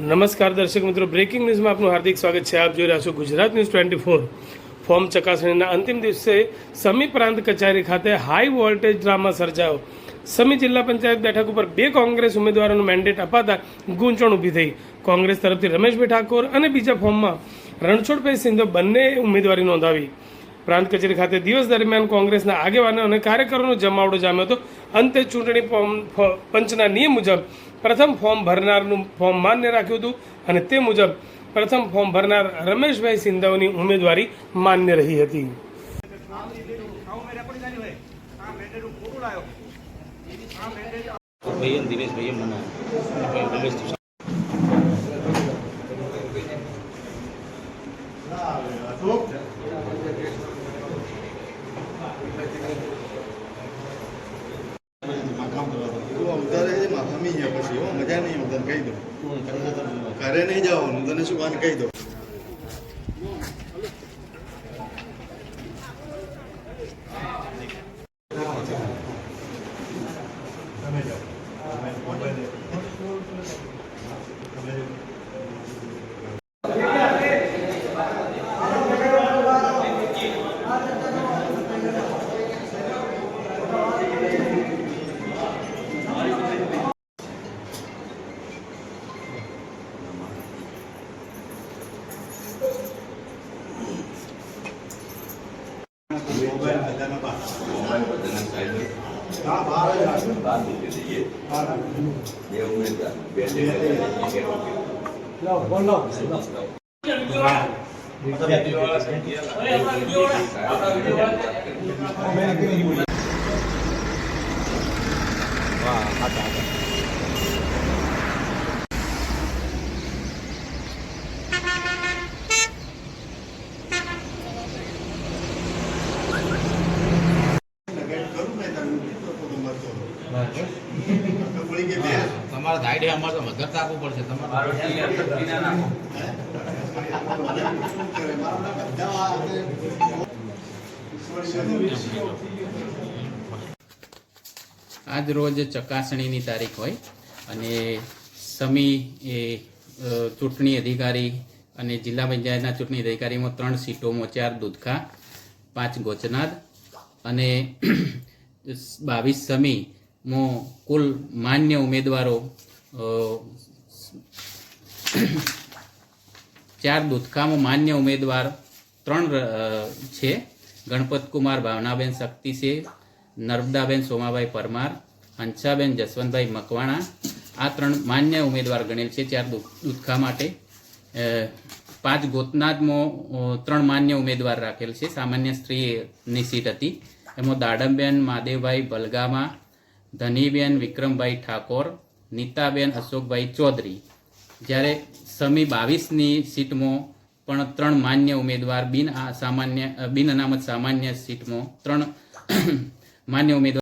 નમસ્કાર દર્શક મિત્રો, બ્રેકિંગ ન્યૂઝમાં આપનું હાર્દિક સ્વાગત છે. આપ જોઈ રહ્યા છો ગુજરાત ન્યૂઝ 24. ફોર્મ ચકાસણીના અંતિમ દિવસે સમી પ્રાંત કચેરી ખાતે હાઈ વોલ્ટેજ ડ્રામા સર્જાયો. સમી જિલ્લા પંચાયત બેઠક ઉપર 2 કોંગ્રેસ ઉમેદવારોનું મેન્ડેટ અપાતા ગૂંચવણ ઊભી થઈ. કોંગ્રેસ તરફથી રમેશભાઈ ઠાકોર અને બીજા ફોર્મમાં રણછોડભાઈ સિંધો બંને ઉમેદવારી નોંધાવી. પ્રાંત કચેરી ખાતે દિવસ દરમિયાન કોંગ્રેસના આગેવાનો અને કાર્યકરોનો જમાવડો જામ્યો હતો. અંતે ચૂંટણી પંચના નિયમ મુજબ પ્રથમ ફોર્મ ભરનારનું ફોર્મ માન્ય રાખ્યું હતું અને તે મુજબ પ્રથમ ફોર્મ ભરનાર રમેશભાઈ સિંધવની ઉમેદવારી માન્ય રહી હતી. મજા નહીં, હું તને કહી દઉં, ઘરે નહીં જવાનું, તને શું વાત કહી દઉં. તમારા આઈડિયા અમારે તો મદદ આપવું પડશે. આજ રોજ ચકાસણીની તારીખ હોય અને સમી એ ચૂંટણી અધિકારી અને જિલ્લા પંચાયતના ચૂંટણી અધિકારીમાં 3 સીટોમાં 4 દૂધખા, 5 ગોચનાદ અને 22 સમીમાં કુલ માન્ય ઉમેદવારો 4 દૂધખામાં માન્ય ઉમેદવાર 3 છે. ગણપતકુમાર ભાવનાબેન શક્તિસિંહ, નર્મદાબેન સોમાભાઈ પરમાર, હંસાબેન જસવંતભાઈ મકવાણા આ 3 માન્ય ઉમેદવાર ગણેલ છે 4 દૂધખા માટે. 5 ગોતનાદમાં 3 માન્ય ઉમેદવાર રાખેલ છે. સામાન્ય સ્ત્રીની સીટ હતી. એમાં દાડમબેન માદેવભાઈ બલગામા, ધનીબેન વિક્રમભાઈ ઠાકોર, નીતાબેન અશોકભાઈ ચૌધરી. જ્યારે સમી 22ની સીટમાં પણ 3 માન્ય ઉમેદવાર બિન અનામત સામાન્ય સીટમાં 3 માન્ય ઉમેદવાર